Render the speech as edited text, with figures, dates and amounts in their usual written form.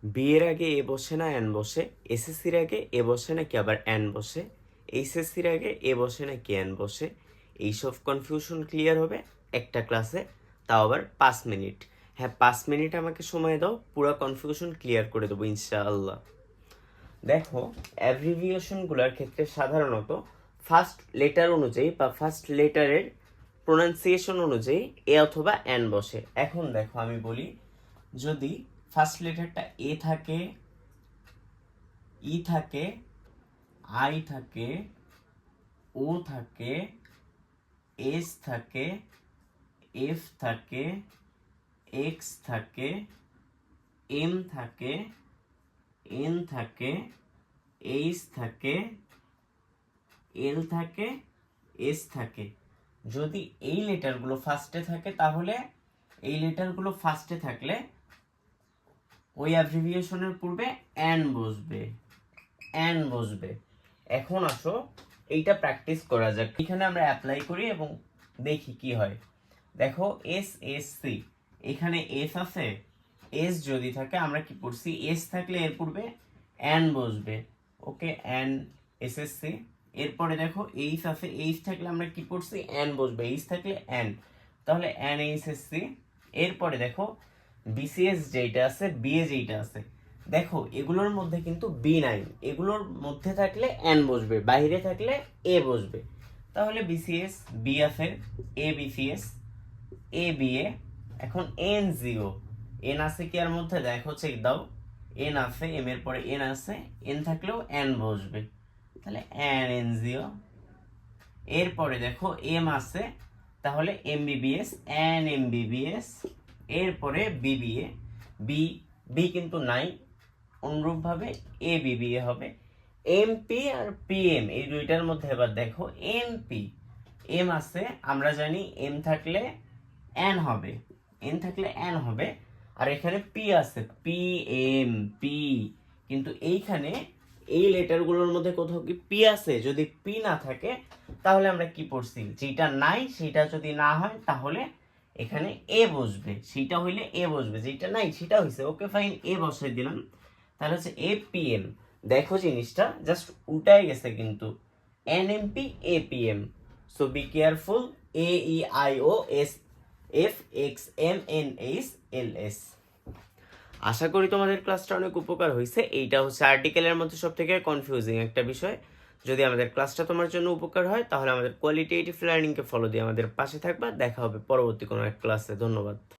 B এর আগে এ বসে না এন বসে, এসএসসির আগে এ বসে নাকি আবার এন বসে, এইচএসসির আগে এ বসে নাকি এন বসে, এইসব কনফিউশন ক্লিয়ার হবে একটা ক্লাসে, তাও আবার 5 মিনিট। হ্যাঁ, 5 মিনিট আমাকে সময় দাও, পুরো কনফিউশন ক্লিয়ার করে দেবো ইনশাআল্লাহ। দেখো, অ্যাব্রিভিয়েশনগুলোর ক্ষেত্রে সাধারণত ফার্স্ট লেটার অনুযায়ী বা ফার্স্ট লেটারের প্রোনাউন্সিয়েশন অনুযায়ী এ অথবা এন বসে। এখন দেখো আমি বলি, যদি ফার্স্ট লেটারটা এ থাকে, ই থাকে, আই থাকে, ও থাকে, এস থাকে, এফ থাকে, এক্স থাকে, এম থাকে, এন থাকে, এইচ থাকে, এল থাকে, এস থাকে। যদি এই লেটারগুলো ফার্স্টে থাকে তাহলে এই লেটারগুলো ফার্স্টে থাকলে ওই অ্যাব্রিভিয়েশনের পূর্বে অ্যান বসবে, অ্যান বসবে। এখন আসো এইটা প্র্যাকটিস করা যাক, এখানে আমরা অ্যাপ্লাই করি এবং দেখি কি হয়। দেখো এস এস সি, এখানে এস আছে, এস যদি থাকে আমরা কি পড়ছি, এস থাকলে এর পূর্বে অ্যান বসবে, ওকে, অ্যান এস এস সি। এরপরে দেখো এইচ আছে, এইচ থাকলে আমরা কি পড়ছি, অ্যান বসবে, এইচ থাকলে অ্যান, তাহলে অ্যান এইচ এস সি। এরপরে দেখো বিসিএস যেটা আছে, বিএ যেটা আছে, দেখো এগুলোর মধ্যে কিন্তু বি নাই, এগুলোর মধ্যে থাকলে এন বসবে, বাইরে থাকলে এ বসবে। তাহলে বিসিএস বি আছে, এ বিসিএস, এ বি এ। এখন এন জিও, এন আছে কি এর মধ্যে, দেখো চেক দাও, এন আছে, এম এর পরে এন আছে, এন থাকলেও এন বসবে, তাহলে এন এন জিও। এরপরে দেখো এম আছে, তাহলে এমবিবিএস, এন এমবিবিএস। এরপরে বিবিএ, বি, বি কিন্তু নাই, অনুরূপভাবে এ বিবিএ হবে। এমপি আর পিএম এই দুইটার মধ্যে এবার দেখো এমপি, এম আছে, আমরা জানি এম থাকলে এন হবে, এন থাকলে এন হবে, আর এখানে পি আছে, পি এম পি, কিন্তু এইখানে এই লেটারগুলোর মধ্যে কোথাও কি পি আছে? যদি পি না থাকে তাহলে আমরা কি পড়ছি, যেটা নাই সেটা যদি না হয় তাহলে এখানে এ বসবে, সেটা হইলে এ বসবে, যেটা নাই সেটা হইছে, ওকে ফাইন, এ বসাই দিলাম, তাহলে হচ্ছে এপিএম। দেখো জিনিসটা জাস্ট উল্টাই গেছে কিন্তু, NMP APM. So be careful, A E I O S F X M N H L S. আশা করি তোমাদের ক্লাসটা অনেক উপকার হয়েছে। এইটা হচ্ছে আর্টিকেলের মধ্যে সব থেকে কনফিউজিং একটা বিষয়। যদি আমাদের ক্লাসটা তোমার জন্য উপকার হয় তাহলে আমাদের কোয়ালিটেটিভ লার্নিংকে ফলো দিয়ে আমাদের পাশে থাকবা। দেখা হবে পরবর্তী কোনো এক ক্লাসে। ধন্যবাদ।